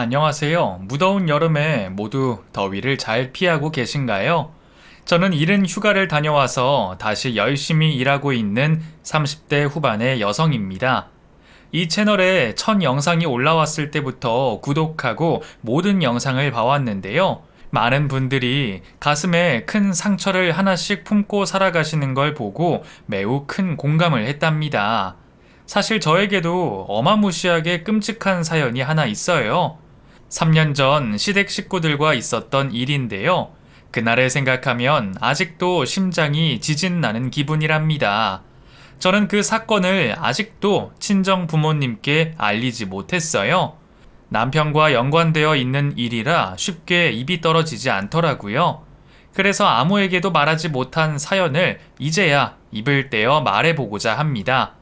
안녕하세요. 무더운 여름에 모두 더위를 잘 피하고 계신가요? 저는 이른 휴가를 다녀와서 다시 열심히 일하고 있는 30대 후반의 여성입니다. 이 채널에 첫 영상이 올라왔을 때부터 구독하고 모든 영상을 봐왔는데요. 많은 분들이 가슴에 큰 상처를 하나씩 품고 살아가시는 걸 보고 매우 큰 공감을 했답니다. 사실 저에게도 어마무시하게 끔찍한 사연이 하나 있어요. 3년 전 시댁 식구들과 있었던 일인데요. 그날을 생각하면 아직도 심장이 지진 나는 기분이랍니다. 저는 그 사건을 아직도 친정 부모님께 알리지 못했어요. 남편과 연관되어 있는 일이라 쉽게 입이 떨어지지 않더라고요. 그래서 아무에게도 말하지 못한 사연을 이제야 입을 떼어 말해보고자 합니다.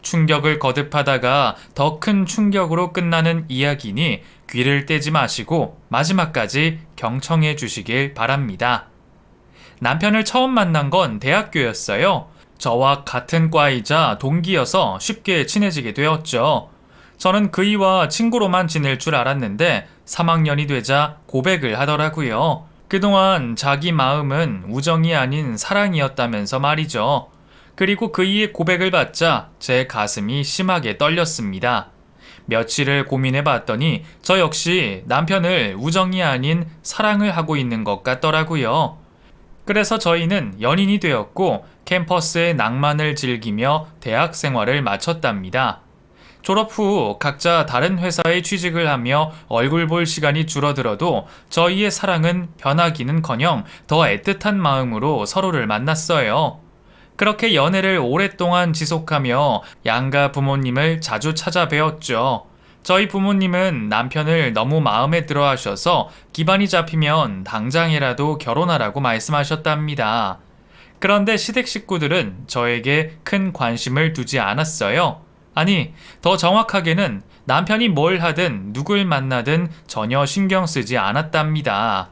충격을 거듭하다가 더 큰 충격으로 끝나는 이야기니 귀를 떼지 마시고 마지막까지 경청해 주시길 바랍니다. 남편을 처음 만난 건 대학교였어요. 저와 같은 과이자 동기여서 쉽게 친해지게 되었죠. 저는 그이와 친구로만 지낼 줄 알았는데 3학년이 되자 고백을 하더라고요. 그동안 자기 마음은 우정이 아닌 사랑이었다면서 말이죠. 그리고 그이의 고백을 받자 제 가슴이 심하게 떨렸습니다. 며칠을 고민해 봤더니 저 역시 남편을 우정이 아닌 사랑을 하고 있는 것 같더라고요. 그래서 저희는 연인이 되었고 캠퍼스의 낭만을 즐기며 대학 생활을 마쳤답니다. 졸업 후 각자 다른 회사에 취직을 하며 얼굴 볼 시간이 줄어들어도 저희의 사랑은 변하기는커녕 더 애틋한 마음으로 서로를 만났어요. 그렇게 연애를 오랫동안 지속하며 양가 부모님을 자주 찾아뵈었죠. 저희 부모님은 남편을 너무 마음에 들어 하셔서 기반이 잡히면 당장이라도 결혼하라고 말씀하셨답니다. 그런데 시댁 식구들은 저에게 큰 관심을 두지 않았어요. 아니, 더 정확하게는 남편이 뭘 하든 누굴 만나든 전혀 신경 쓰지 않았답니다.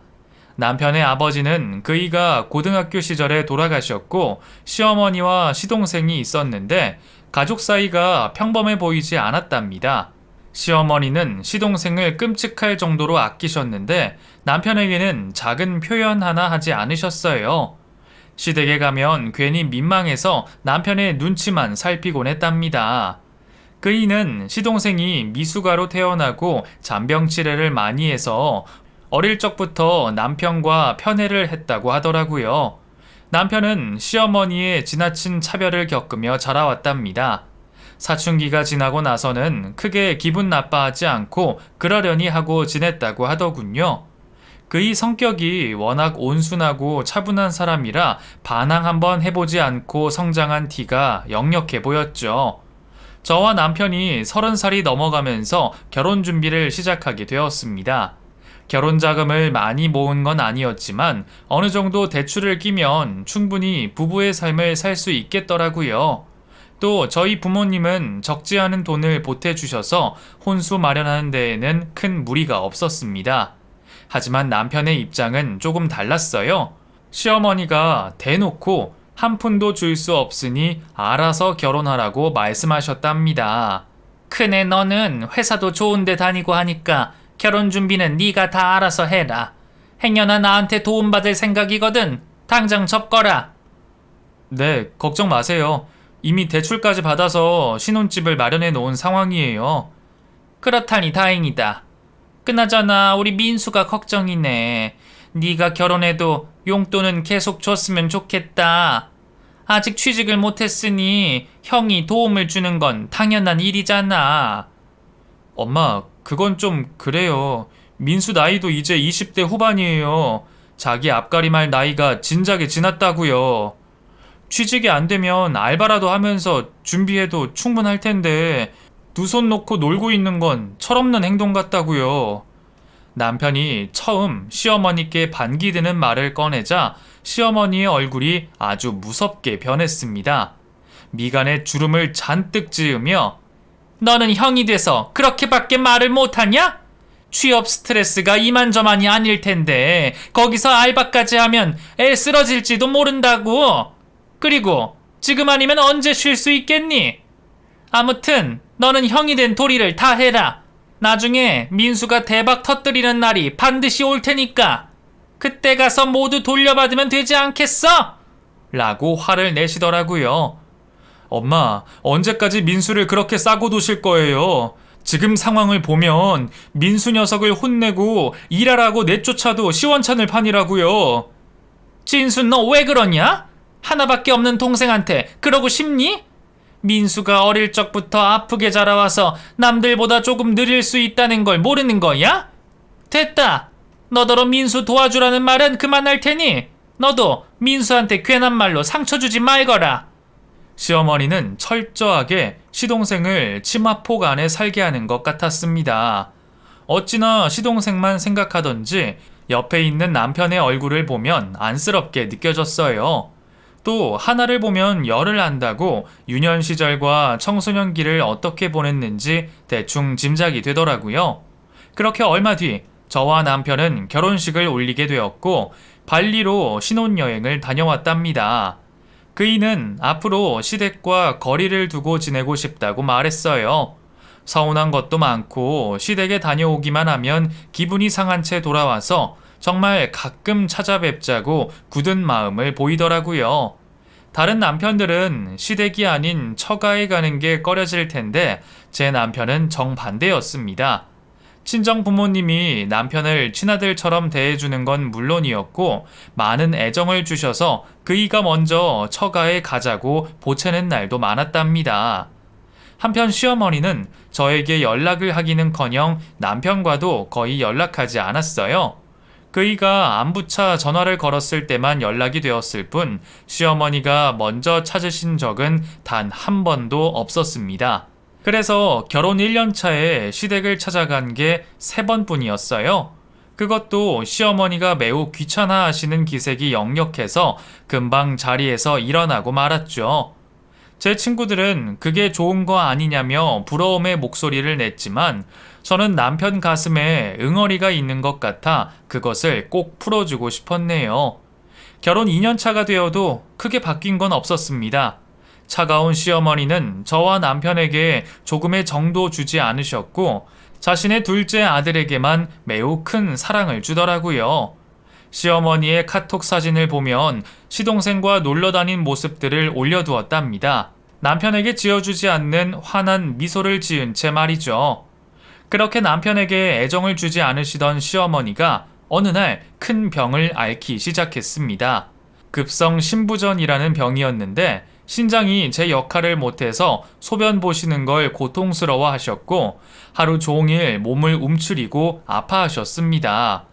남편의 아버지는 그이가 고등학교 시절에 돌아가셨고 시어머니와 시동생이 있었는데 가족 사이가 평범해 보이지 않았답니다. 시어머니는 시동생을 끔찍할 정도로 아끼셨는데 남편에게는 작은 표현 하나 하지 않으셨어요. 시댁에 가면 괜히 민망해서 남편의 눈치만 살피곤 했답니다. 그이는 시동생이 미숙아로 태어나고 잔병치레를 많이 해서 어릴 적부터 남편과 편애를 했다고 하더라고요. 남편은 시어머니의 지나친 차별을 겪으며 자라왔답니다. 사춘기가 지나고 나서는 크게 기분 나빠하지 않고 그러려니 하고 지냈다고 하더군요. 그의 성격이 워낙 온순하고 차분한 사람이라 반항 한번 해보지 않고 성장한 티가 역력해 보였죠. 저와 남편이 30살이 넘어가면서 결혼 준비를 시작하게 되었습니다. 결혼 자금을 많이 모은 건 아니었지만 어느 정도 대출을 끼면 충분히 부부의 삶을 살 수 있겠더라고요. 또 저희 부모님은 적지 않은 돈을 보태주셔서 혼수 마련하는 데에는 큰 무리가 없었습니다. 하지만 남편의 입장은 조금 달랐어요. 시어머니가 대놓고 한 푼도 줄 수 없으니 알아서 결혼하라고 말씀하셨답니다. 큰애 너는 회사도 좋은데 다니고 하니까 결혼 준비는 네가 다 알아서 해라. 행여나 나한테 도움받을 생각이거든. 당장 접거라. 네, 걱정 마세요. 이미 대출까지 받아서 신혼집을 마련해 놓은 상황이에요. 그렇다니 다행이다. 그나저나 우리 민수가 걱정이네. 네가 결혼해도 용돈은 계속 줬으면 좋겠다. 아직 취직을 못했으니 형이 도움을 주는 건 당연한 일이잖아. 엄마, 그건 좀 그래요. 민수 나이도 이제 20대 후반이에요. 자기 앞가림할 나이가 진작에 지났다고요. 취직이 안 되면 알바라도 하면서 준비해도 충분할 텐데 두 손 놓고 놀고 있는 건 철없는 행동 같다고요. 남편이 처음 시어머니께 반기드는 말을 꺼내자 시어머니의 얼굴이 아주 무섭게 변했습니다. 미간에 주름을 잔뜩 지으며 너는 형이 돼서 그렇게밖에 말을 못하냐? 취업 스트레스가 이만저만이 아닐 텐데 거기서 알바까지 하면 애 쓰러질지도 모른다고. 그리고 지금 아니면 언제 쉴 수 있겠니? 아무튼 너는 형이 된 도리를 다 해라. 나중에 민수가 대박 터뜨리는 날이 반드시 올 테니까 그때 가서 모두 돌려받으면 되지 않겠어? 라고 화를 내시더라고요. 엄마, 언제까지 민수를 그렇게 싸고 두실 거예요? 지금 상황을 보면 민수 녀석을 혼내고 일하라고 내쫓아도 시원찮을 판이라고요. 진수, 너 왜 그러냐? 하나밖에 없는 동생한테 그러고 싶니? 민수가 어릴 적부터 아프게 자라와서 남들보다 조금 느릴 수 있다는 걸 모르는 거야? 됐다. 너더러 민수 도와주라는 말은 그만할 테니 너도 민수한테 괜한 말로 상처 주지 말거라. 시어머니는 철저하게 시동생을 치마폭 안에 살게 하는 것 같았습니다. 어찌나 시동생만 생각하던지 옆에 있는 남편의 얼굴을 보면 안쓰럽게 느껴졌어요. 또 하나를 보면 열을 안다고 유년 시절과 청소년기를 어떻게 보냈는지 대충 짐작이 되더라고요. 그렇게 얼마 뒤 저와 남편은 결혼식을 올리게 되었고 발리로 신혼여행을 다녀왔답니다. 그이는 앞으로 시댁과 거리를 두고 지내고 싶다고 말했어요. 서운한 것도 많고 시댁에 다녀오기만 하면 기분이 상한 채 돌아와서 정말 가끔 찾아뵙자고 굳은 마음을 보이더라고요. 다른 남편들은 시댁이 아닌 처가에 가는 게 꺼려질 텐데 제 남편은 정반대였습니다. 친정 부모님이 남편을 친아들처럼 대해주는 건 물론이었고 많은 애정을 주셔서 그이가 먼저 처가에 가자고 보채는 날도 많았답니다. 한편 시어머니는 저에게 연락을 하기는커녕 남편과도 거의 연락하지 않았어요. 그이가 안부차 전화를 걸었을 때만 연락이 되었을 뿐 시어머니가 먼저 찾으신 적은 단 한 번도 없었습니다. 그래서 결혼 1년 차에 시댁을 찾아간 게 3번뿐이었어요. 그것도 시어머니가 매우 귀찮아 하시는 기색이 역력해서 금방 자리에서 일어나고 말았죠. 제 친구들은 그게 좋은 거 아니냐며 부러움의 목소리를 냈지만 저는 남편 가슴에 응어리가 있는 것 같아 그것을 꼭 풀어주고 싶었네요. 결혼 2년 차가 되어도 크게 바뀐 건 없었습니다. 차가운 시어머니는 저와 남편에게 조금의 정도 주지 않으셨고 자신의 둘째 아들에게만 매우 큰 사랑을 주더라고요. 시어머니의 카톡 사진을 보면 시동생과 놀러 다닌 모습들을 올려두었답니다. 남편에게 지어주지 않는 환한 미소를 지은 채 말이죠. 그렇게 남편에게 애정을 주지 않으시던 시어머니가 어느 날 큰 병을 앓기 시작했습니다. 급성 신부전이라는 병이었는데 신장이 제 역할을 못해서 소변 보시는 걸 고통스러워 하셨고 하루 종일 몸을 움츠리고 아파하셨습니다.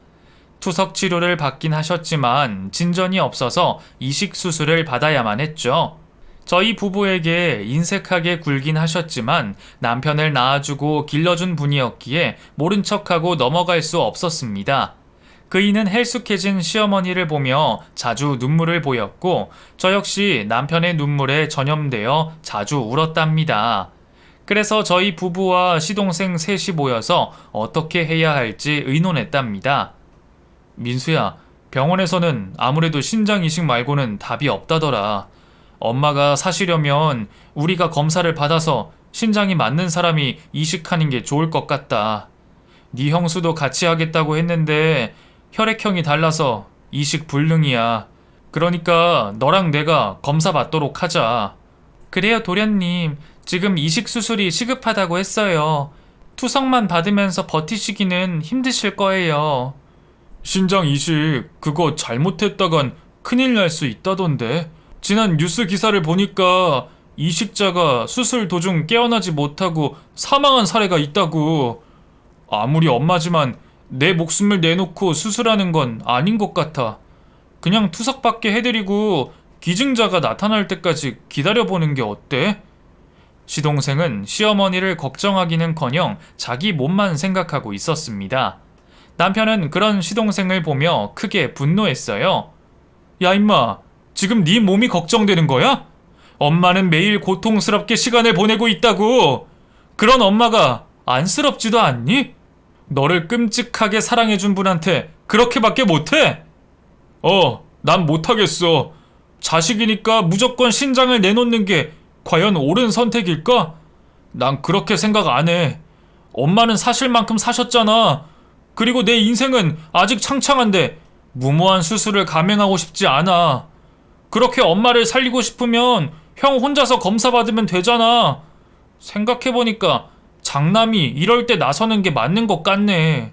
투석 치료를 받긴 하셨지만 진전이 없어서 이식 수술을 받아야만 했죠. 저희 부부에게 인색하게 굴긴 하셨지만 남편을 낳아주고 길러준 분이었기에 모른 척하고 넘어갈 수 없었습니다. 그이는 헬쑥해진 시어머니를 보며 자주 눈물을 보였고 저 역시 남편의 눈물에 전염되어 자주 울었답니다. 그래서 저희 부부와 시동생 셋이 모여서 어떻게 해야 할지 의논했답니다. 민수야, 병원에서는 아무래도 신장 이식 말고는 답이 없다더라. 엄마가 사시려면 우리가 검사를 받아서 신장이 맞는 사람이 이식하는 게 좋을 것 같다. 네 형수도 같이 하겠다고 했는데 혈액형이 달라서 이식 불능이야. 그러니까 너랑 내가 검사 받도록 하자. 그래요, 도련님. 지금 이식 수술이 시급하다고 했어요. 투석만 받으면서 버티시기는 힘드실 거예요. 신장 이식 그거 잘못했다간 큰일 날 수 있다던데. 지난 뉴스 기사를 보니까 이식자가 수술 도중 깨어나지 못하고 사망한 사례가 있다고. 아무리 엄마지만 내 목숨을 내놓고 수술하는 건 아닌 것 같아. 그냥 투석받게 해드리고 기증자가 나타날 때까지 기다려보는 게 어때? 시동생은 시어머니를 걱정하기는커녕 자기 몸만 생각하고 있었습니다. 남편은 그런 시동생을 보며 크게 분노했어요. 야 임마, 지금 네 몸이 걱정되는 거야? 엄마는 매일 고통스럽게 시간을 보내고 있다고. 그런 엄마가 안쓰럽지도 않니? 너를 끔찍하게 사랑해준 분한테 그렇게밖에 못해? 난 못하겠어. 자식이니까 무조건 신장을 내놓는 게 과연 옳은 선택일까? 난 그렇게 생각 안 해. 엄마는 사실 만큼 사셨잖아. 그리고 내 인생은 아직 창창한데 무모한 수술을 감행하고 싶지 않아. 그렇게 엄마를 살리고 싶으면 형 혼자서 검사 받으면 되잖아. 생각해보니까 장남이 이럴 때 나서는 게 맞는 것 같네.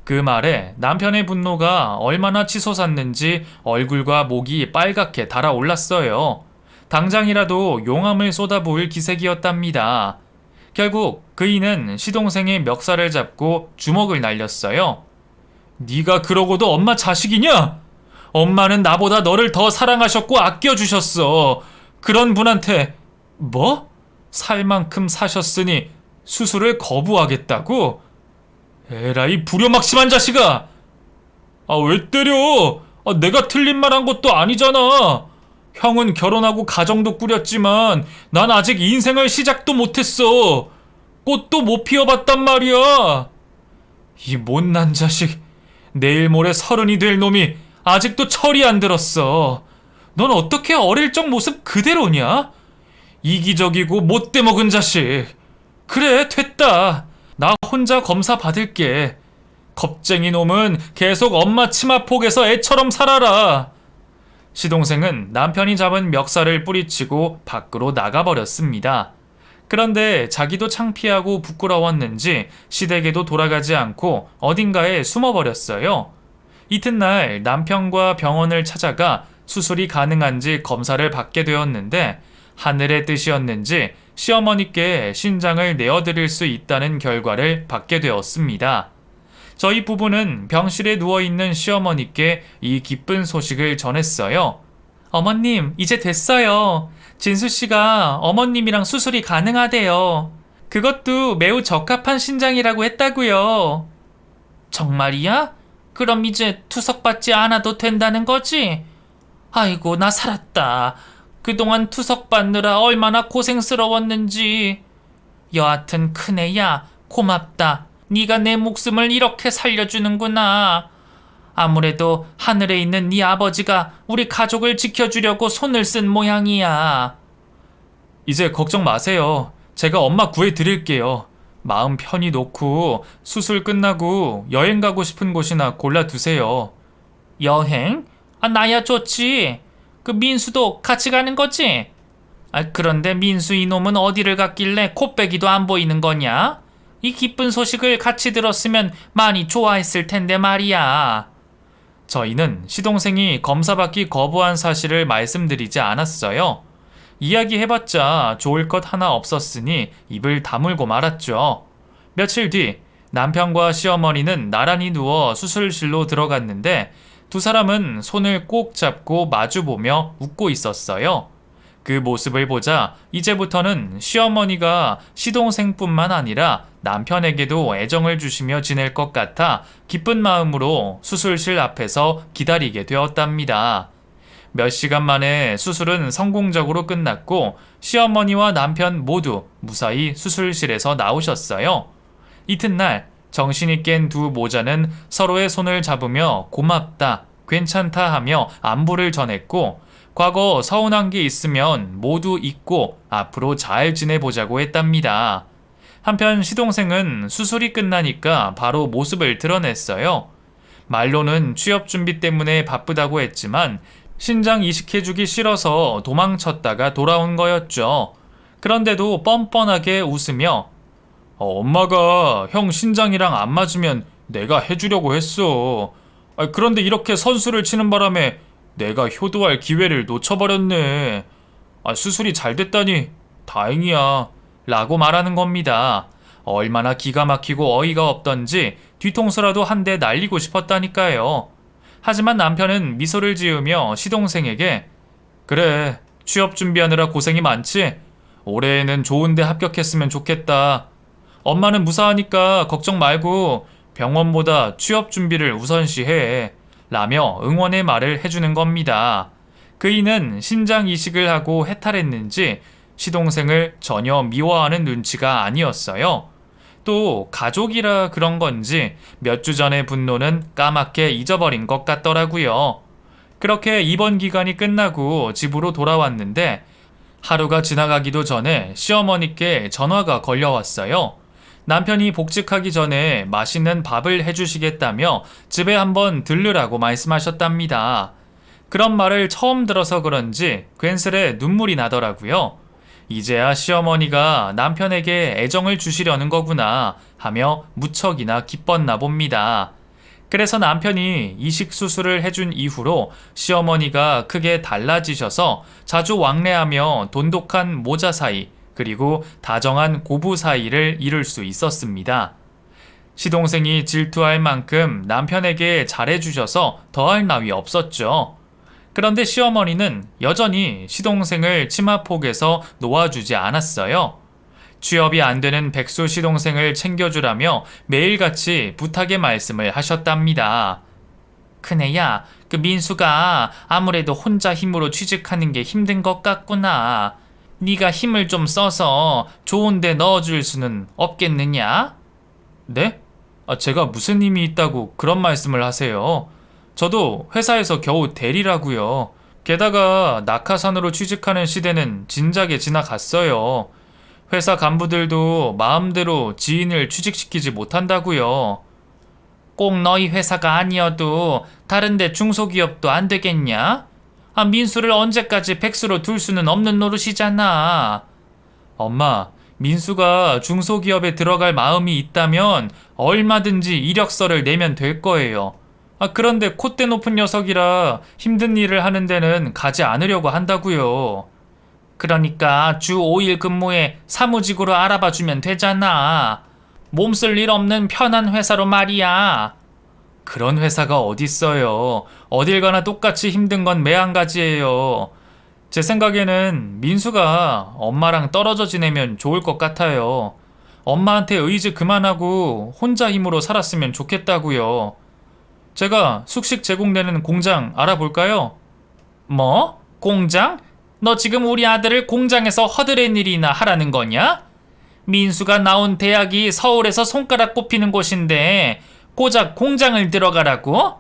그 말에 남편의 분노가 얼마나 치솟았는지 얼굴과 목이 빨갛게 달아올랐어요. 당장이라도 용암을 쏟아부을 기색이었답니다. 결국 그이는 시동생의 멱살을 잡고 주먹을 날렸어요. 네가 그러고도 엄마 자식이냐? 엄마는 나보다 너를 더 사랑하셨고 아껴주셨어. 그런 분한테 뭐? 살 만큼 사셨으니 수술을 거부하겠다고? 에라이 불효막심한 자식아! 왜 때려? 내가 틀린 말 한 것도 아니잖아. 형은 결혼하고 가정도 꾸렸지만 난 아직 인생을 시작도 못했어. 꽃도 못 피워봤단 말이야. 이 못난 자식, 내일 모레 30이 될 놈이 아직도 철이 안 들었어. 넌 어떻게 어릴 적 모습 그대로냐? 이기적이고 못돼 먹은 자식. 그래, 됐다. 나 혼자 검사 받을게. 겁쟁이 놈은 계속 엄마 치마폭에서 애처럼 살아라. 시동생은 남편이 잡은 멱살을 뿌리치고 밖으로 나가버렸습니다. 그런데 자기도 창피하고 부끄러웠는지 시댁에도 돌아가지 않고 어딘가에 숨어버렸어요. 이튿날 남편과 병원을 찾아가 수술이 가능한지 검사를 받게 되었는데 하늘의 뜻이었는지 시어머니께 신장을 내어드릴 수 있다는 결과를 받게 되었습니다. 저희 부부는 병실에 누워있는 시어머니께 이 기쁜 소식을 전했어요. 어머님, 이제 됐어요. 진수씨가 어머님이랑 수술이 가능하대요. 그것도 매우 적합한 신장이라고 했다고요. 정말이야? 그럼 이제 투석받지 않아도 된다는 거지? 아이고, 나 살았다. 그동안 투석받느라 얼마나 고생스러웠는지. 여하튼 큰애야, 고맙다. 네가 내 목숨을 이렇게 살려주는구나. 아무래도 하늘에 있는 네 아버지가 우리 가족을 지켜주려고 손을 쓴 모양이야. 이제 걱정 마세요. 제가 엄마 구해드릴게요. 마음 편히 놓고 수술 끝나고 여행 가고 싶은 곳이나 골라두세요. 여행? 나야 좋지. 그 민수도 같이 가는 거지? 그런데 민수 이놈은 어디를 갔길래 코빼기도 안 보이는 거냐? 이 기쁜 소식을 같이 들었으면 많이 좋아했을 텐데 말이야. 저희는 시동생이 검사받기 거부한 사실을 말씀드리지 않았어요. 이야기해봤자 좋을 것 하나 없었으니 입을 다물고 말았죠. 며칠 뒤 남편과 시어머니는 나란히 누워 수술실로 들어갔는데 두 사람은 손을 꼭 잡고 마주보며 웃고 있었어요. 그 모습을 보자 이제부터는 시어머니가 시동생뿐만 아니라 남편에게도 애정을 주시며 지낼 것 같아 기쁜 마음으로 수술실 앞에서 기다리게 되었답니다. 몇 시간 만에 수술은 성공적으로 끝났고 시어머니와 남편 모두 무사히 수술실에서 나오셨어요. 이튿날 정신이 깬 두 모자는 서로의 손을 잡으며 고맙다, 괜찮다 하며 안부를 전했고 과거 서운한 게 있으면 모두 잊고 앞으로 잘 지내보자고 했답니다. 한편 시동생은 수술이 끝나니까 바로 모습을 드러냈어요. 말로는 취업 준비 때문에 바쁘다고 했지만 신장 이식해주기 싫어서 도망쳤다가 돌아온 거였죠. 그런데도 뻔뻔하게 웃으며 엄마가 형 신장이랑 안 맞으면 내가 해주려고 했어. 그런데 이렇게 선수를 치는 바람에 내가 효도할 기회를 놓쳐버렸네. 수술이 잘 됐다니 다행이야. 라고 말하는 겁니다. 얼마나 기가 막히고 어이가 없던지 뒤통수라도 한 대 날리고 싶었다니까요. 하지만 남편은 미소를 지으며 시동생에게 그래, 취업 준비하느라 고생이 많지? 올해에는 좋은 데 합격했으면 좋겠다. 엄마는 무사하니까 걱정 말고 병원보다 취업 준비를 우선시해. 라며 응원의 말을 해주는 겁니다. 그이는 신장 이식을 하고 해탈했는지 시동생을 전혀 미워하는 눈치가 아니었어요. 또 가족이라 그런 건지 몇 주 전의 분노는 까맣게 잊어버린 것 같더라고요. 그렇게 입원 기간이 끝나고 집으로 돌아왔는데 하루가 지나가기도 전에 시어머니께 전화가 걸려왔어요. 남편이 복직하기 전에 맛있는 밥을 해주시겠다며 집에 한번 들르라고 말씀하셨답니다. 그런 말을 처음 들어서 그런지 괜스레 눈물이 나더라고요. 이제야 시어머니가 남편에게 애정을 주시려는 거구나 하며 무척이나 기뻤나 봅니다. 그래서 남편이 이식 수술을 해준 이후로 시어머니가 크게 달라지셔서 자주 왕래하며 돈독한 모자 사이 그리고 다정한 고부 사이를 이룰 수 있었습니다. 시동생이 질투할 만큼 남편에게 잘해주셔서 더할 나위 없었죠. 그런데 시어머니는 여전히 시동생을 치마폭에서 놓아주지 않았어요. 취업이 안 되는 백수 시동생을 챙겨주라며 매일같이 부탁의 말씀을 하셨답니다. 큰애야, 그 민수가 아무래도 혼자 힘으로 취직하는 게 힘든 것 같구나. 네가 힘을 좀 써서 좋은 데 넣어줄 수는 없겠느냐? 네? 제가 무슨 힘이 있다고 그런 말씀을 하세요? 저도 회사에서 겨우 대리라고요. 게다가 낙하산으로 취직하는 시대는 진작에 지나갔어요. 회사 간부들도 마음대로 지인을 취직시키지 못한다고요. 꼭 너희 회사가 아니어도 다른데 중소기업도 안 되겠냐? 민수를 언제까지 백수로 둘 수는 없는 노릇이잖아. 엄마, 민수가 중소기업에 들어갈 마음이 있다면 얼마든지 이력서를 내면 될 거예요. 그런데 콧대 높은 녀석이라 힘든 일을 하는 데는 가지 않으려고 한다고요. 그러니까 주 5일 근무에 사무직으로 알아봐 주면 되잖아. 몸쓸 일 없는 편한 회사로 말이야. 그런 회사가 어딨어요. 어딜 가나 똑같이 힘든 건 매한가지예요. 제 생각에는 민수가 엄마랑 떨어져 지내면 좋을 것 같아요. 엄마한테 의지 그만하고 혼자 힘으로 살았으면 좋겠다고요. 제가 숙식 제공되는 공장 알아볼까요? 뭐? 공장? 너 지금 우리 아들을 공장에서 허드렛 일이나 하라는 거냐? 민수가 나온 대학이 서울에서 손가락 꼽히는 곳인데 고작 공장을 들어가라고?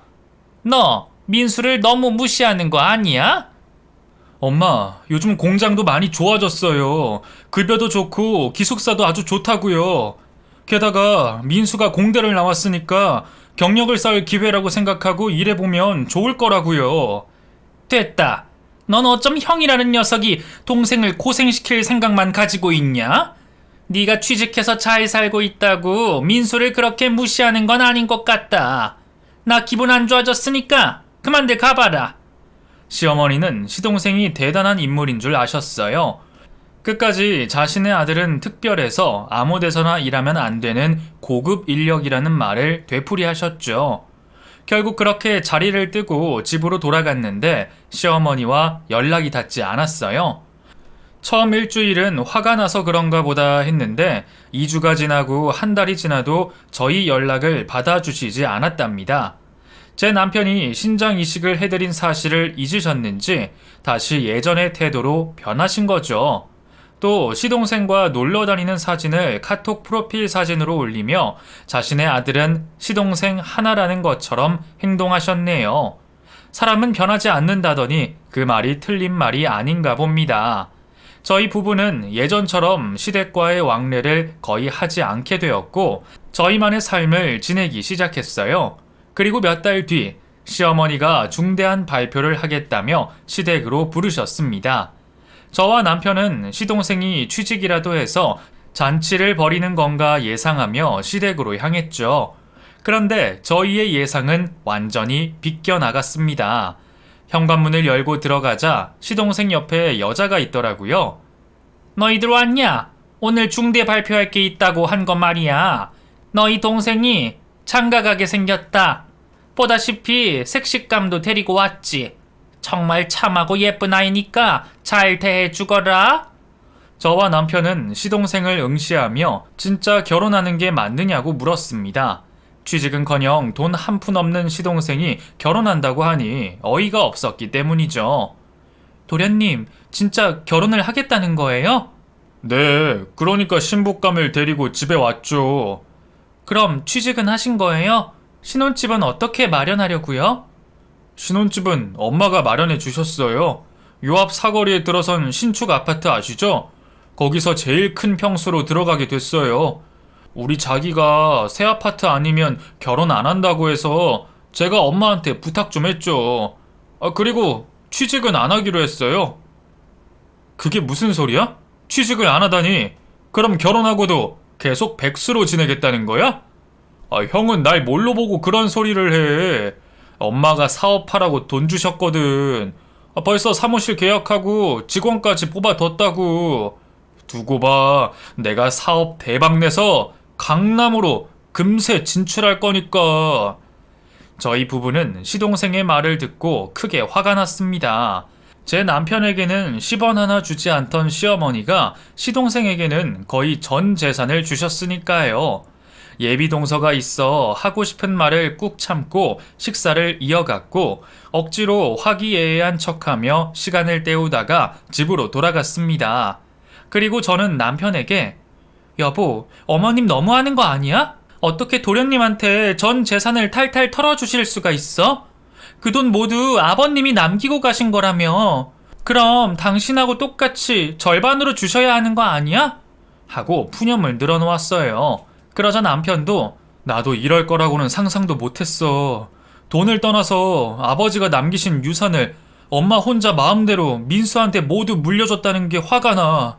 너 민수를 너무 무시하는 거 아니야? 엄마, 요즘 공장도 많이 좋아졌어요. 급여도 좋고 기숙사도 아주 좋다고요. 게다가 민수가 공대를 나왔으니까 경력을 쌓을 기회라고 생각하고 일해보면 좋을 거라고요. 됐다. 넌 어쩜 형이라는 녀석이 동생을 고생시킬 생각만 가지고 있냐? 네가 취직해서 잘 살고 있다고 민수를 그렇게 무시하는 건 아닌 것 같다. 나 기분 안 좋아졌으니까 그만들 가봐라. 시어머니는 시동생이 대단한 인물인 줄 아셨어요. 끝까지 자신의 아들은 특별해서 아무 데서나 일하면 안 되는 고급 인력이라는 말을 되풀이하셨죠. 결국 그렇게 자리를 뜨고 집으로 돌아갔는데 시어머니와 연락이 닿지 않았어요. 처음 일주일은 화가 나서 그런가 보다 했는데 2주가 지나고 한 달이 지나도 저희 연락을 받아주시지 않았답니다. 제 남편이 신장 이식을 해드린 사실을 잊으셨는지 다시 예전의 태도로 변하신 거죠. 또 시동생과 놀러 다니는 사진을 카톡 프로필 사진으로 올리며 자신의 아들은 시동생 하나라는 것처럼 행동하셨네요. 사람은 변하지 않는다더니 그 말이 틀린 말이 아닌가 봅니다. 저희 부부는 예전처럼 시댁과의 왕래를 거의 하지 않게 되었고 저희만의 삶을 지내기 시작했어요. 그리고 몇 달 뒤 시어머니가 중대한 발표를 하겠다며 시댁으로 부르셨습니다. 저와 남편은 시동생이 취직이라도 해서 잔치를 벌이는 건가 예상하며 시댁으로 향했죠. 그런데 저희의 예상은 완전히 비껴나갔습니다. 현관문을 열고 들어가자 시동생 옆에 여자가 있더라고요. 너희들 왔냐? 오늘 중대 발표할 게 있다고 한 거 말이야. 너희 동생이 장가가게 생겼다. 보다시피 색식감도 데리고 왔지. 정말 참하고 예쁜 아이니까 잘 대해주거라. 저와 남편은 시동생을 응시하며 진짜 결혼하는 게 맞느냐고 물었습니다. 취직은커녕 돈 한 푼 없는 시동생이 결혼한다고 하니 어이가 없었기 때문이죠. 도련님, 진짜 결혼을 하겠다는 거예요? 네, 그러니까 신부감을 데리고 집에 왔죠. 그럼 취직은 하신 거예요? 신혼집은 어떻게 마련하려고요? 신혼집은 엄마가 마련해 주셨어요. 요 앞 사거리에 들어선 신축 아파트 아시죠? 거기서 제일 큰 평수로 들어가게 됐어요. 우리 자기가 새 아파트 아니면 결혼 안 한다고 해서 제가 엄마한테 부탁 좀 했죠. 그리고 취직은 안 하기로 했어요. 그게 무슨 소리야? 취직을 안 하다니. 그럼 결혼하고도 계속 백수로 지내겠다는 거야? 형은 날 뭘로 보고 그런 소리를 해. 엄마가 사업하라고 돈 주셨거든. 벌써 사무실 계약하고 직원까지 뽑아뒀다고. 두고 봐. 내가 사업 대박 내서 강남으로 금세 진출할 거니까. 저희 부부는 시동생의 말을 듣고 크게 화가 났습니다. 제 남편에게는 10원 하나 주지 않던 시어머니가 시동생에게는 거의 전 재산을 주셨으니까요. 예비 동서가 있어 하고 싶은 말을 꾹 참고 식사를 이어갔고 억지로 화기애애한 척하며 시간을 때우다가 집으로 돌아갔습니다. 그리고 저는 남편에게 여보, 어머님 너무하는 거 아니야? 어떻게 도련님한테 전 재산을 탈탈 털어주실 수가 있어? 그 돈 모두 아버님이 남기고 가신 거라며. 그럼 당신하고 똑같이 절반으로 주셔야 하는 거 아니야? 하고 푸념을 늘어놓았어요. 그러자 남편도 나도 이럴 거라고는 상상도 못했어. 돈을 떠나서 아버지가 남기신 유산을 엄마 혼자 마음대로 민수한테 모두 물려줬다는 게 화가 나.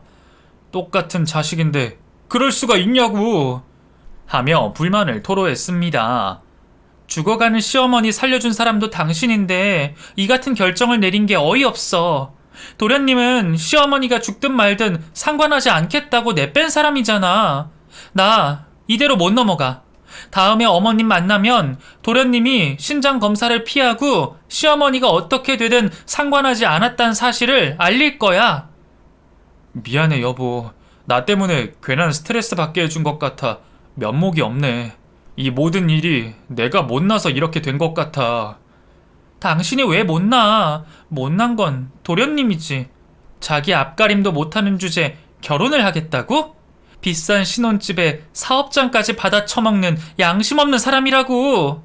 똑같은 자식인데 그럴 수가 있냐고 하며 불만을 토로했습니다. 죽어가는 시어머니 살려준 사람도 당신인데 이 같은 결정을 내린 게 어이없어. 도련님은 시어머니가 죽든 말든 상관하지 않겠다고 내뺀 사람이잖아. 나 이대로 못 넘어가. 다음에 어머님 만나면 도련님이 신장 검사를 피하고 시어머니가 어떻게 되든 상관하지 않았다는 사실을 알릴 거야. 미안해 여보. 나 때문에 괜한 스트레스 받게 해준 것 같아 면목이 없네. 이 모든 일이 내가 못나서 이렇게 된 것 같아. 당신이 왜 못나? 못난 건 도련님이지. 자기 앞가림도 못하는 주제 결혼을 하겠다고? 비싼 신혼집에 사업장까지 받아 처먹는 양심 없는 사람이라고.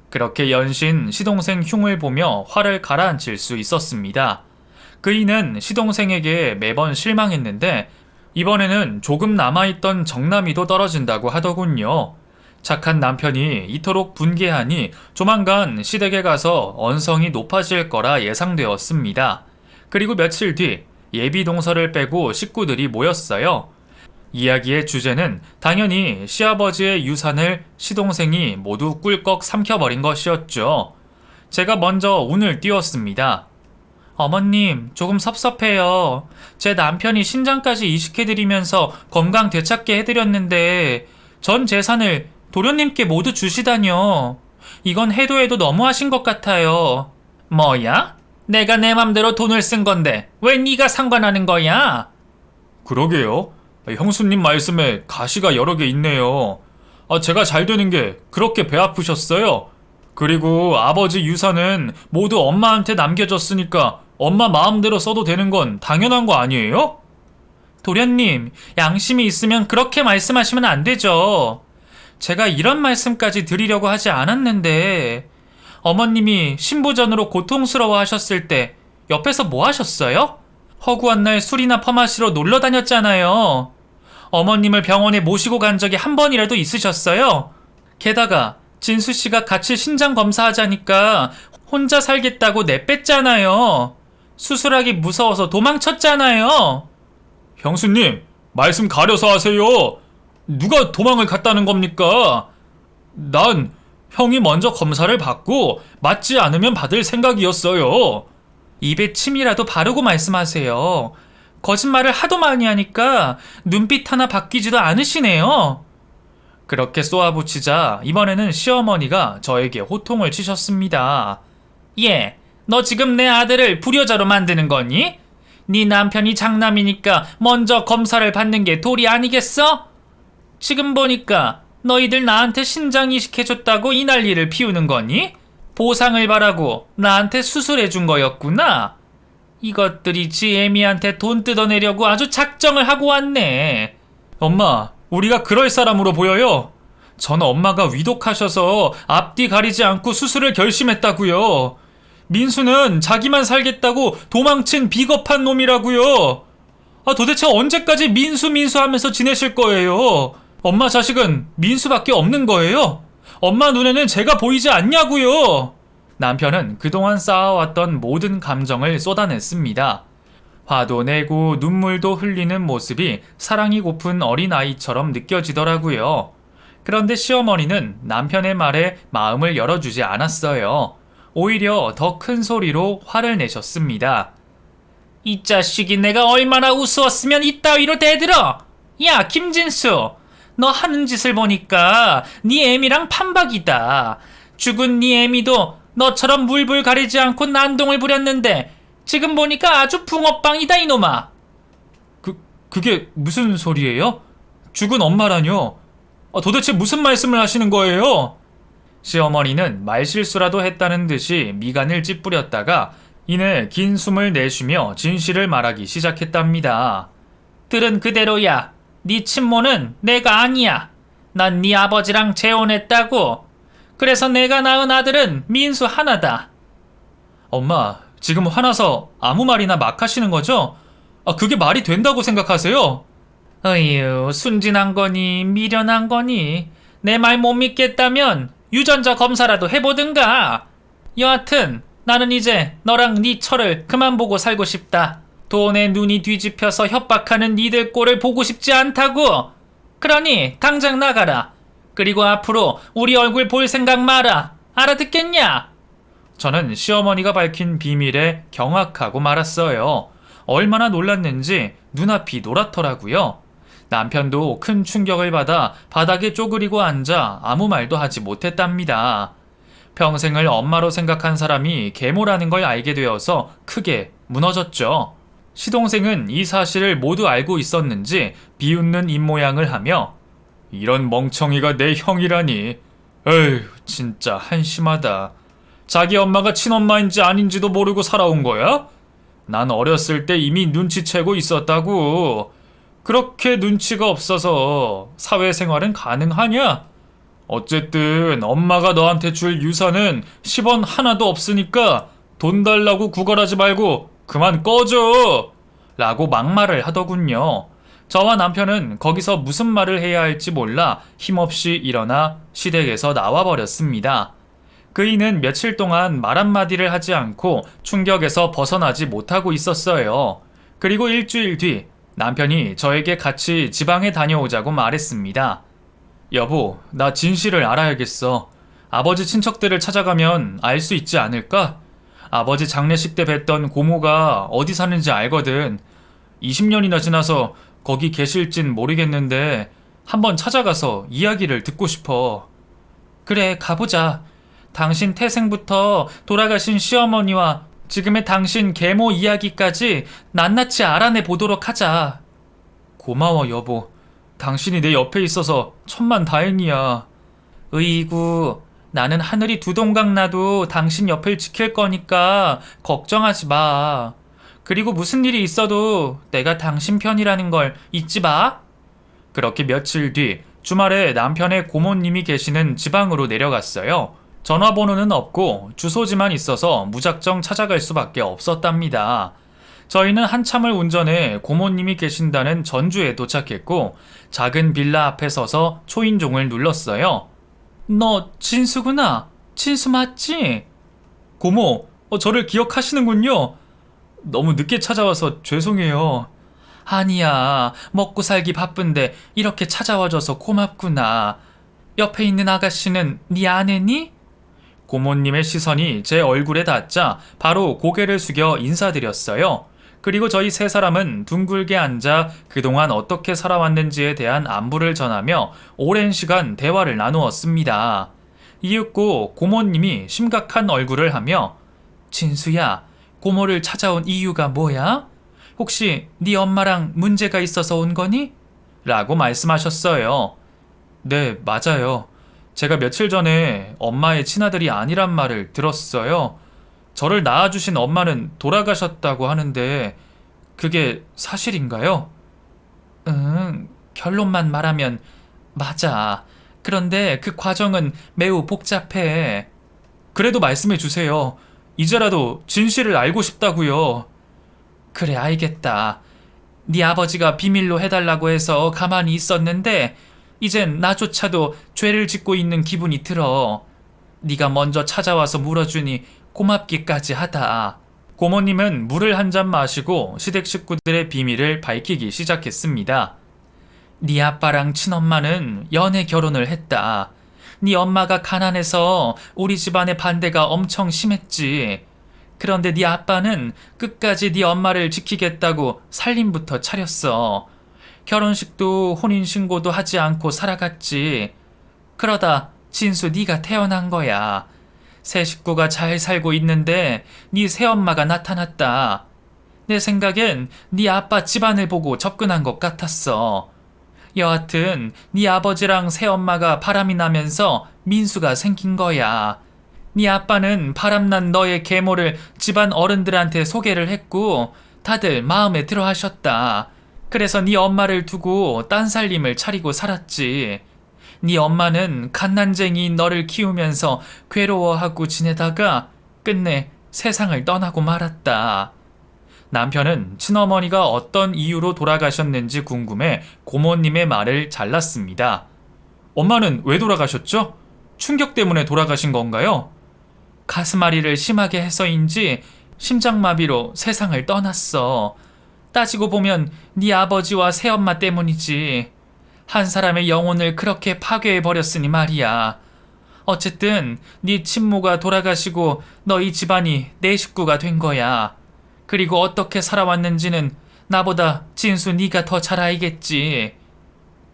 그렇게 연신 시동생 흉을 보며 화를 가라앉힐 수 있었습니다. 그이는 시동생에게 매번 실망했는데 이번에는 조금 남아있던 정남이도 떨어진다고 하더군요. 착한 남편이 이토록 분개하니 조만간 시댁에 가서 언성이 높아질 거라 예상되었습니다. 그리고 며칠 뒤 예비 동서를 빼고 식구들이 모였어요. 이야기의 주제는 당연히 시아버지의 유산을 시동생이 모두 꿀꺽 삼켜버린 것이었죠. 제가 먼저 운을 띄웠습니다. 어머님, 조금 섭섭해요. 제 남편이 신장까지 이식해드리면서 건강 되찾게 해드렸는데 전 재산을 도련님께 모두 주시다뇨. 이건 해도 해도 너무하신 것 같아요. 뭐야? 내가 내 맘대로 돈을 쓴 건데 왜 네가 상관하는 거야? 그러게요. 형수님 말씀에 가시가 여러 개 있네요. 제가 잘 되는 게 그렇게 배 아프셨어요? 그리고 아버지 유산은 모두 엄마한테 남겨졌으니까 엄마 마음대로 써도 되는 건 당연한 거 아니에요? 도련님, 양심이 있으면 그렇게 말씀하시면 안 되죠. 제가 이런 말씀까지 드리려고 하지 않았는데 어머님이 신부전으로 고통스러워 하셨을 때 옆에서 뭐 하셨어요? 허구한 날 술이나 퍼마시러 놀러 다녔잖아요. 어머님을 병원에 모시고 간 적이 한 번이라도 있으셨어요? 게다가 진수씨가 같이 신장 검사하자니까 혼자 살겠다고 내뺐잖아요. 수술하기 무서워서 도망쳤잖아요. 형수님, 말씀 가려서 하세요. 누가 도망을 갔다는 겁니까? 난 형이 먼저 검사를 받고 맞지 않으면 받을 생각이었어요. 입에 침이라도 바르고 말씀하세요. 거짓말을 하도 많이 하니까 눈빛 하나 바뀌지도 않으시네요. 그렇게 쏘아붙이자 이번에는 시어머니가 저에게 호통을 치셨습니다. 예, 너 지금 내 아들을 불효자로 만드는 거니? 네 남편이 장남이니까 먼저 검사를 받는 게 도리 아니겠어? 지금 보니까 너희들 나한테 신장 이식해줬다고 이 난리를 피우는 거니? 보상을 바라고 나한테 수술해준 거였구나. 이것들이 지 애미한테 돈 뜯어내려고 아주 작정을 하고 왔네. 엄마, 우리가 그럴 사람으로 보여요? 전 엄마가 위독하셔서 앞뒤 가리지 않고 수술을 결심했다고요. 민수는 자기만 살겠다고 도망친 비겁한 놈이라고요. 도대체 언제까지 민수 하면서 지내실 거예요? 엄마 자식은 민수밖에 없는 거예요? 엄마 눈에는 제가 보이지 않냐고요? 남편은 그동안 쌓아왔던 모든 감정을 쏟아냈습니다. 화도 내고 눈물도 흘리는 모습이 사랑이 고픈 어린아이처럼 느껴지더라고요. 그런데 시어머니는 남편의 말에 마음을 열어주지 않았어요. 오히려 더 큰 소리로 화를 내셨습니다. 이 자식이 내가 얼마나 우스웠으면 이따위로 대들어! 야, 김진수! 너 하는 짓을 보니까 네 애미랑 판박이다. 죽은 네 애미도 너처럼 물불 가리지 않고 난동을 부렸는데 지금 보니까 아주 붕어빵이다 이놈아. 그게 무슨 소리예요? 죽은 엄마라뇨? 도대체 무슨 말씀을 하시는 거예요? 시어머니는 말실수라도 했다는 듯이 미간을 찌푸렸다가 이내 긴 숨을 내쉬며 진실을 말하기 시작했답니다. 들은 그대로야. 네 친모는 내가 아니야. 난 네 아버지랑 재혼했다고. 그래서 내가 낳은 아들은 민수 하나다. 엄마, 지금 화나서 아무 말이나 막 하시는 거죠? 그게 말이 된다고 생각하세요? 어휴, 순진한 거니 미련한 거니 내 말 못 믿겠다면 유전자 검사라도 해보든가. 여하튼 나는 이제 너랑 네 처를 그만 보고 살고 싶다. 돈에 눈이 뒤집혀서 협박하는 니들 꼴을 보고 싶지 않다고. 그러니 당장 나가라. 그리고 앞으로 우리 얼굴 볼 생각 마라. 알아듣겠냐? 저는 시어머니가 밝힌 비밀에 경악하고 말았어요. 얼마나 놀랐는지 눈앞이 노랗더라고요. 남편도 큰 충격을 받아 바닥에 쪼그리고 앉아 아무 말도 하지 못했답니다. 평생을 엄마로 생각한 사람이 계모라는 걸 알게 되어서 크게 무너졌죠. 시동생은 이 사실을 모두 알고 있었는지 비웃는 입모양을 하며 이런 멍청이가 내 형이라니. 에휴, 진짜 한심하다. 자기 엄마가 친엄마인지 아닌지도 모르고 살아온 거야? 난 어렸을 때 이미 눈치채고 있었다고. 그렇게 눈치가 없어서 사회생활은 가능하냐? 어쨌든 엄마가 너한테 줄 유산은 10원 하나도 없으니까 돈 달라고 구걸하지 말고 그만 꺼져! 라고 막말을 하더군요. 저와 남편은 거기서 무슨 말을 해야 할지 몰라 힘없이 일어나 시댁에서 나와버렸습니다. 그이는 며칠 동안 말 한마디를 하지 않고 충격에서 벗어나지 못하고 있었어요. 그리고 일주일 뒤 남편이 저에게 같이 지방에 다녀오자고 말했습니다. 여보, 나 진실을 알아야겠어. 아버지 친척들을 찾아가면 알 수 있지 않을까? 아버지 장례식 때 뵀던 고모가 어디 사는지 알거든. 20년이나 지나서 거기 계실진 모르겠는데 한번 찾아가서 이야기를 듣고 싶어. 그래, 가보자. 당신 태생부터 돌아가신 시어머니와 지금의 당신 계모 이야기까지 낱낱이 알아내 보도록 하자. 고마워, 여보. 당신이 내 옆에 있어서 천만 다행이야. 으이구, 나는 하늘이 두 동강 나도 당신 옆을 지킬 거니까 걱정하지 마. 그리고 무슨 일이 있어도 내가 당신 편이라는 걸 잊지 마. 그렇게 며칠 뒤 주말에 남편의 고모님이 계시는 지방으로 내려갔어요. 전화번호는 없고 주소지만 있어서 무작정 찾아갈 수밖에 없었답니다. 저희는 한참을 운전해 고모님이 계신다는 전주에 도착했고 작은 빌라 앞에 서서 초인종을 눌렀어요. 너 진수구나. 진수 맞지? 고모, 저를 기억하시는군요. 너무 늦게 찾아와서 죄송해요. 아니야, 먹고 살기 바쁜데 이렇게 찾아와줘서 고맙구나. 옆에 있는 아가씨는 네 아내니? 고모님의 시선이 제 얼굴에 닿자 바로 고개를 숙여 인사드렸어요. 그리고 저희 세 사람은 둥글게 앉아 그동안 어떻게 살아왔는지에 대한 안부를 전하며 오랜 시간 대화를 나누었습니다. 이윽고 고모님이 심각한 얼굴을 하며 진수야, 고모를 찾아온 이유가 뭐야? 혹시 네 엄마랑 문제가 있어서 온 거니? 라고 말씀하셨어요. 네, 맞아요. 제가 며칠 전에 엄마의 친아들이 아니란 말을 들었어요. 저를 낳아주신 엄마는 돌아가셨다고 하는데 그게 사실인가요? 응, 결론만 말하면 맞아. 그런데 그 과정은 매우 복잡해. 그래도 말씀해 주세요. 이제라도 진실을 알고 싶다고요. 그래, 알겠다. 네 아버지가 비밀로 해달라고 해서 가만히 있었는데 이젠 나조차도 죄를 짓고 있는 기분이 들어. 네가 먼저 찾아와서 물어주니 고맙기까지 하다. 고모님은 물을 한 잔 마시고 시댁 식구들의 비밀을 밝히기 시작했습니다. 네 아빠랑 친엄마는 연애 결혼을 했다. 네 엄마가 가난해서 우리 집안의 반대가 엄청 심했지. 그런데 네 아빠는 끝까지 네 엄마를 지키겠다고 살림부터 차렸어. 결혼식도 혼인신고도 하지 않고 살아갔지. 그러다 진수 네가 태어난 거야. 새 식구가 잘 살고 있는데 네 새엄마가 나타났다. 내 생각엔 네 아빠 집안을 보고 접근한 것 같았어. 여하튼 네 아버지랑 새엄마가 바람이 나면서 민수가 생긴 거야. 네 아빠는 바람난 너의 계모를 집안 어른들한테 소개를 했고 다들 마음에 들어 하셨다. 그래서 네 엄마를 두고 딴 살림을 차리고 살았지. 네 엄마는 갓난쟁이인 너를 키우면서 괴로워하고 지내다가 끝내 세상을 떠나고 말았다. 남편은 친어머니가 어떤 이유로 돌아가셨는지 궁금해 고모님의 말을 잘랐습니다. 엄마는 왜 돌아가셨죠? 충격 때문에 돌아가신 건가요? 가슴앓이를 심하게 해서인지 심장마비로 세상을 떠났어. 따지고 보면 네 아버지와 새엄마 때문이지. 한 사람의 영혼을 그렇게 파괴해버렸으니 말이야. 어쨌든 네 친모가 돌아가시고 너희 집안이 내 식구가 된 거야. 그리고 어떻게 살아왔는지는 나보다 진수 네가 더 잘 알겠지.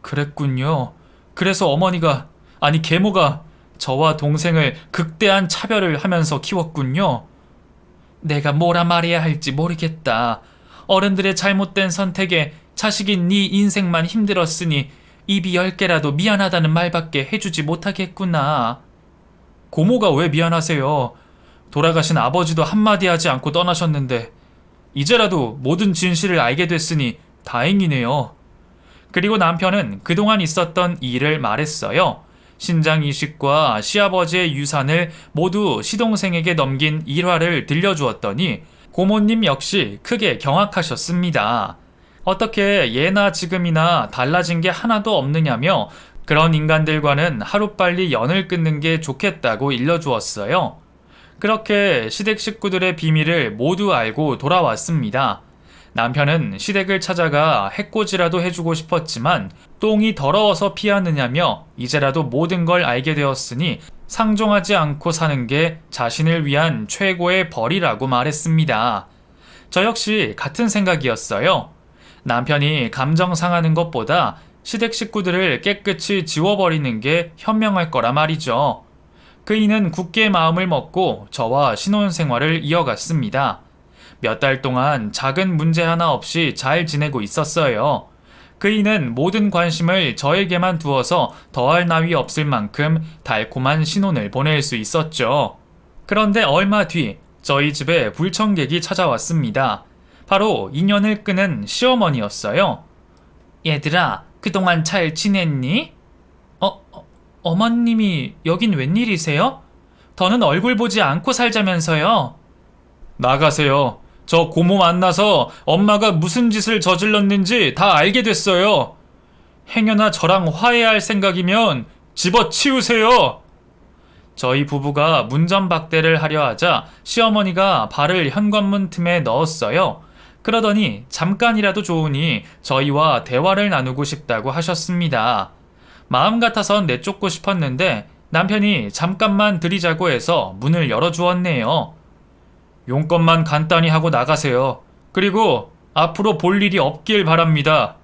그랬군요. 그래서 어머니가, 아니 계모가 저와 동생을 극대한 차별을 하면서 키웠군요. 내가 뭐라 말해야 할지 모르겠다. 어른들의 잘못된 선택에 자식인 네 인생만 힘들었으니 입이 10개라도 미안하다는 말밖에 해주지 못하겠구나. 고모가 왜 미안하세요? 돌아가신 아버지도 한마디 하지 않고 떠나셨는데 이제라도 모든 진실을 알게 됐으니 다행이네요. 그리고 남편은 그동안 있었던 일을 말했어요. 신장 이식과 시아버지의 유산을 모두 시동생에게 넘긴 일화를 들려주었더니 고모님 역시 크게 경악하셨습니다. 어떻게 예나 지금이나 달라진 게 하나도 없느냐며 그런 인간들과는 하루빨리 연을 끊는 게 좋겠다고 일러주었어요. 그렇게 시댁 식구들의 비밀을 모두 알고 돌아왔습니다. 남편은 시댁을 찾아가 해코지라도 해주고 싶었지만 똥이 더러워서 피하느냐며 이제라도 모든 걸 알게 되었으니 상종하지 않고 사는 게 자신을 위한 최고의 벌이라고 말했습니다. 저 역시 같은 생각이었어요. 남편이 감정 상하는 것보다 시댁 식구들을 깨끗이 지워버리는 게 현명할 거라 말이죠. 그이는 굳게 마음을 먹고 저와 신혼생활을 이어갔습니다. 몇 달 동안 작은 문제 하나 없이 잘 지내고 있었어요. 그이는 모든 관심을 저에게만 두어서 더할 나위 없을 만큼 달콤한 신혼을 보낼 수 있었죠. 그런데 얼마 뒤 저희 집에 불청객이 찾아왔습니다. 바로 인연을 끄는 시어머니였어요. 얘들아, 그동안 잘 지냈니? 어머님이 여긴 웬일이세요? 더는 얼굴 보지 않고 살자면서요. 나가세요. 저 고모 만나서 엄마가 무슨 짓을 저질렀는지 다 알게 됐어요. 행여나 저랑 화해할 생각이면 집어치우세요. 저희 부부가 문전박대를 하려 하자 시어머니가 발을 현관문 틈에 넣었어요. 그러더니 잠깐이라도 좋으니 저희와 대화를 나누고 싶다고 하셨습니다. 마음 같아선 내쫓고 싶었는데 남편이 잠깐만 들이자고 해서 문을 열어주었네요. 용건만 간단히 하고 나가세요. 그리고 앞으로 볼 일이 없길 바랍니다.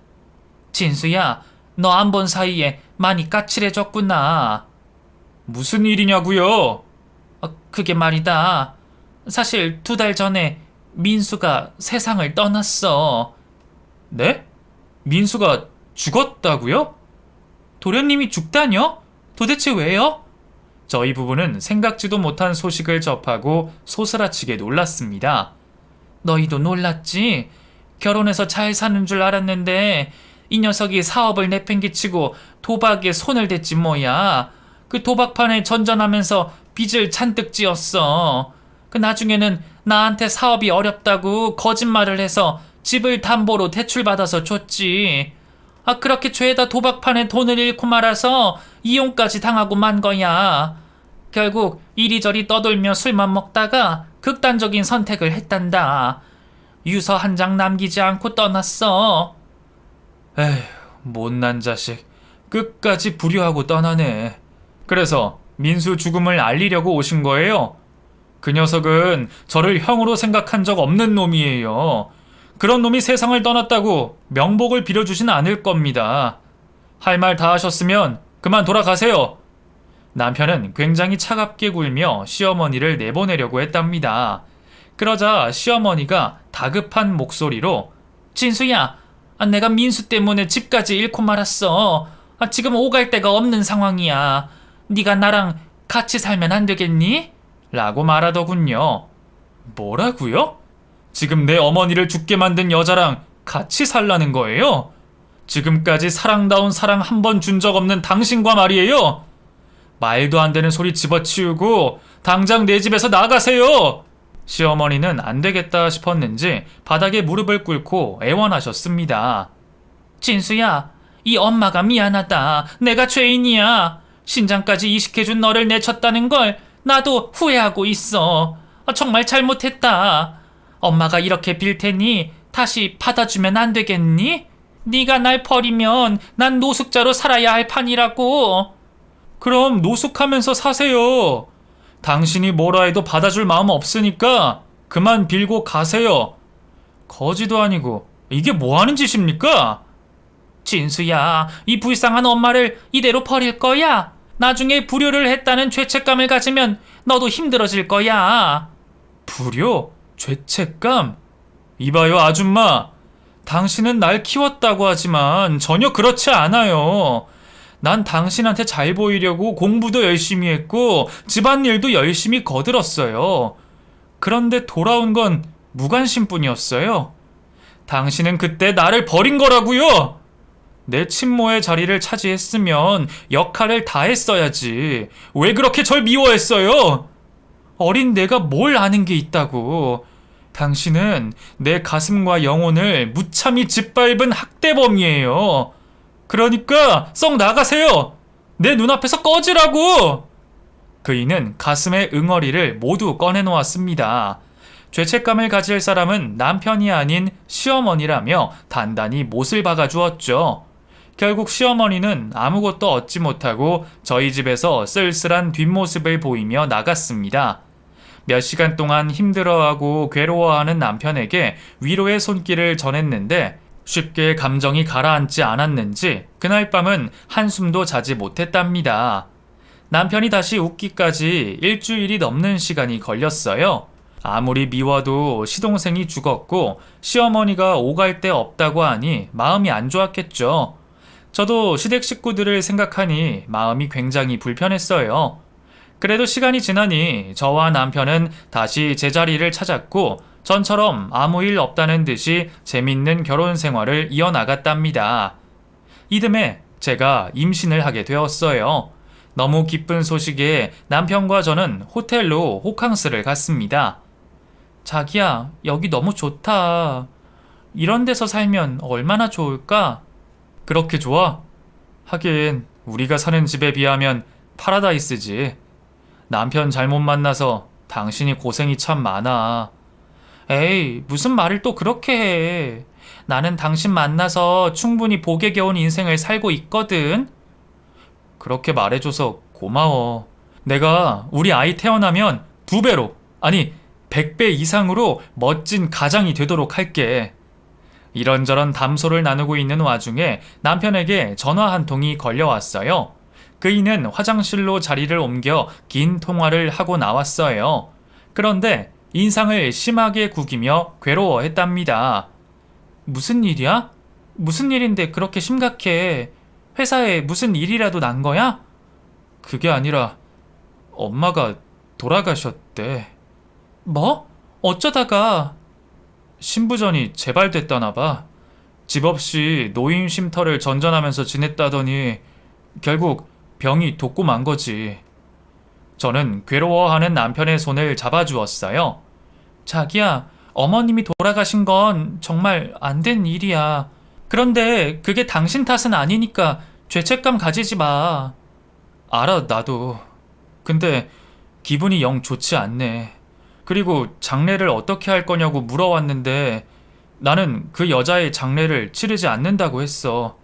진수야, 너 안 본 사이에 많이 까칠해졌구나. 무슨 일이냐고요? 그게 말이다. 사실 2달 전에 민수가 세상을 떠났어. 네? 민수가 죽었다고요? 도련님이 죽다뇨? 도대체 왜요? 저희 부부는 생각지도 못한 소식을 접하고 소스라치게 놀랐습니다. 너희도 놀랐지? 결혼해서 잘 사는 줄 알았는데 이 녀석이 사업을 내팽개치고 도박에 손을 댔지 뭐야. 그 도박판에 전전하면서 빚을 잔뜩 지었어. 그 나중에는 나한테 사업이 어렵다고 거짓말을 해서 집을 담보로 대출받아서 줬지. 그렇게 죄다 도박판에 돈을 잃고 말아서 이혼까지 당하고 만 거야. 결국 이리저리 떠돌며 술만 먹다가 극단적인 선택을 했단다. 유서 한 장 남기지 않고 떠났어. 에휴, 못난 자식. 끝까지 불효하고 떠나네. 그래서 민수 죽음을 알리려고 오신 거예요? 그 녀석은 저를 형으로 생각한 적 없는 놈이에요. 그런 놈이 세상을 떠났다고 명복을 빌어주진 않을 겁니다. 할 말 다 하셨으면 그만 돌아가세요. 남편은 굉장히 차갑게 굴며 시어머니를 내보내려고 했답니다. 그러자 시어머니가 다급한 목소리로 진수야, 내가 민수 때문에 집까지 잃고 말았어. 지금 오갈 데가 없는 상황이야. 네가 나랑 같이 살면 안 되겠니? 라고 말하더군요. 뭐라고요? 지금 내 어머니를 죽게 만든 여자랑 같이 살라는 거예요? 지금까지 사랑다운 사랑 한 번 준 적 없는 당신과 말이에요? 말도 안 되는 소리 집어치우고 당장 내 집에서 나가세요! 시어머니는 안 되겠다 싶었는지 바닥에 무릎을 꿇고 애원하셨습니다. 진수야, 이 엄마가 미안하다. 내가 죄인이야. 신장까지 이식해준 너를 내쳤다는 걸 나도 후회하고 있어. 정말 잘못했다. 엄마가 이렇게 빌 테니 다시 받아주면 안 되겠니? 네가 날 버리면 난 노숙자로 살아야 할 판이라고. 그럼 노숙하면서 사세요. 당신이 뭐라 해도 받아줄 마음 없으니까 그만 빌고 가세요. 거지도 아니고 이게 뭐 하는 짓입니까? 진수야, 이 불쌍한 엄마를 이대로 버릴 거야? 나중에 불효를 했다는 죄책감을 가지면 너도 힘들어질 거야. 불효? 죄책감? 이봐요, 아줌마. 당신은 날 키웠다고 하지만 전혀 그렇지 않아요. 난 당신한테 잘 보이려고 공부도 열심히 했고 집안일도 열심히 거들었어요. 그런데 돌아온 건 무관심뿐이었어요. 당신은 그때 나를 버린 거라고요. 내 친모의 자리를 차지했으면 역할을 다 했어야지. 왜 그렇게 절 미워했어요? 어린 내가 뭘 아는 게 있다고. 당신은 내 가슴과 영혼을 무참히 짓밟은 학대범이에요. 그러니까 썩 나가세요. 내 눈앞에서 꺼지라고. 그이는 가슴의 응어리를 모두 꺼내놓았습니다. 죄책감을 가질 사람은 남편이 아닌 시어머니라며 단단히 못을 박아주었죠. 결국 시어머니는 아무것도 얻지 못하고 저희 집에서 쓸쓸한 뒷모습을 보이며 나갔습니다. 몇 시간 동안 힘들어하고 괴로워하는 남편에게 위로의 손길을 전했는데 쉽게 감정이 가라앉지 않았는지 그날 밤은 한숨도 자지 못했답니다. 남편이 다시 웃기까지 일주일이 넘는 시간이 걸렸어요. 아무리 미워도 시동생이 죽었고 시어머니가 오갈 데 없다고 하니 마음이 안 좋았겠죠. 저도 시댁 식구들을 생각하니 마음이 굉장히 불편했어요. 그래도 시간이 지나니 저와 남편은 다시 제자리를 찾았고 전처럼 아무 일 없다는 듯이 재밌는 결혼 생활을 이어나갔답니다. 이듬해 제가 임신을 하게 되었어요. 너무 기쁜 소식에 남편과 저는 호텔로 호캉스를 갔습니다. 자기야, 여기 너무 좋다. 이런 데서 살면 얼마나 좋을까? 그렇게 좋아? 하긴 우리가 사는 집에 비하면 파라다이스지. 남편 잘못 만나서 당신이 고생이 참 많아. 에이, 무슨 말을 또 그렇게 해. 나는 당신 만나서 충분히 복에 겨운 인생을 살고 있거든. 그렇게 말해줘서 고마워. 내가 우리 아이 태어나면 2배로, 아니 100배 이상으로 멋진 가장이 되도록 할게. 이런저런 담소를 나누고 있는 와중에 남편에게 전화 한 통이 걸려왔어요. 그이는 화장실로 자리를 옮겨 긴 통화를 하고 나왔어요. 그런데 인상을 심하게 구기며 괴로워했답니다. 무슨 일이야? 무슨 일인데 그렇게 심각해? 회사에 무슨 일이라도 난 거야? 그게 아니라 엄마가 돌아가셨대. 뭐? 어쩌다가? 신부전이 재발됐다나 봐. 집 없이 노인 쉼터를 전전하면서 지냈다더니 결국 병이 돕고 만 거지. 저는 괴로워하는 남편의 손을 잡아주었어요. 자기야, 어머님이 돌아가신 건 정말 안 된 일이야. 그런데 그게 당신 탓은 아니니까 죄책감 가지지 마. 알아, 나도. 근데 기분이 영 좋지 않네. 그리고 장례를 어떻게 할 거냐고 물어왔는데 나는 그 여자의 장례를 치르지 않는다고 했어.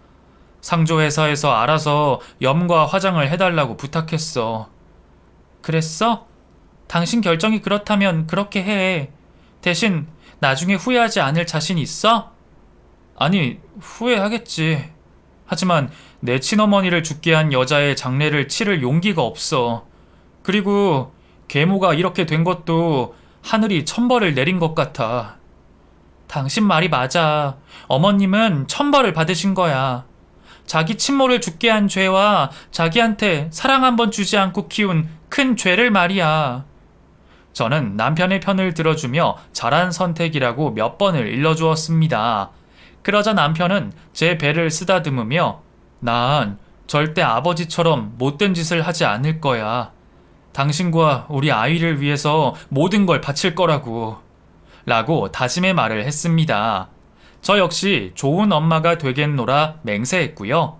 상조회사에서 알아서 염과 화장을 해달라고 부탁했어. 그랬어? 당신 결정이 그렇다면 그렇게 해. 대신 나중에 후회하지 않을 자신 있어? 아니, 후회하겠지. 하지만 내 친어머니를 죽게 한 여자의 장례를 치를 용기가 없어. 그리고 계모가 이렇게 된 것도 하늘이 천벌을 내린 것 같아. 당신 말이 맞아. 어머님은 천벌을 받으신 거야. 자기 친모를 죽게 한 죄와 자기한테 사랑 한 번 주지 않고 키운 큰 죄를 말이야. 저는 남편의 편을 들어주며 잘한 선택이라고 몇 번을 일러주었습니다. 그러자 남편은 제 배를 쓰다듬으며 난 절대 아버지처럼 못된 짓을 하지 않을 거야. 당신과 우리 아이를 위해서 모든 걸 바칠 거라고. 라고 다짐의 말을 했습니다. 저 역시 좋은 엄마가 되겠노라 맹세했고요.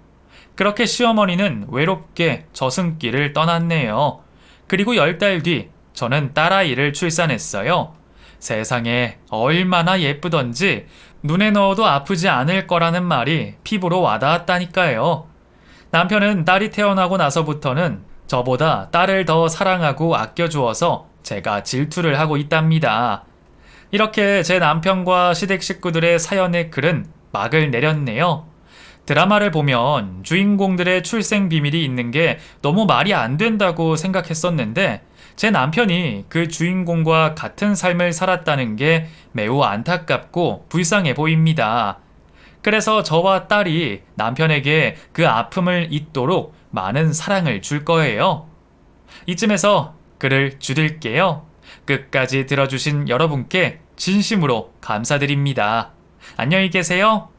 그렇게 시어머니는 외롭게 저승길을 떠났네요. 그리고 10달 뒤 저는 딸아이를 출산했어요. 세상에 얼마나 예쁘던지 눈에 넣어도 아프지 않을 거라는 말이 피부로 와닿았다니까요. 남편은 딸이 태어나고 나서부터는 저보다 딸을 더 사랑하고 아껴주어서 제가 질투를 하고 있답니다. 이렇게 제 남편과 시댁 식구들의 사연의 글은 막을 내렸네요. 드라마를 보면 주인공들의 출생 비밀이 있는 게 너무 말이 안 된다고 생각했었는데 제 남편이 그 주인공과 같은 삶을 살았다는 게 매우 안타깝고 불쌍해 보입니다. 그래서 저와 딸이 남편에게 그 아픔을 잊도록 많은 사랑을 줄 거예요. 이쯤에서 글을 줄일게요. 끝까지 들어주신 여러분께 진심으로 감사드립니다. 안녕히 계세요.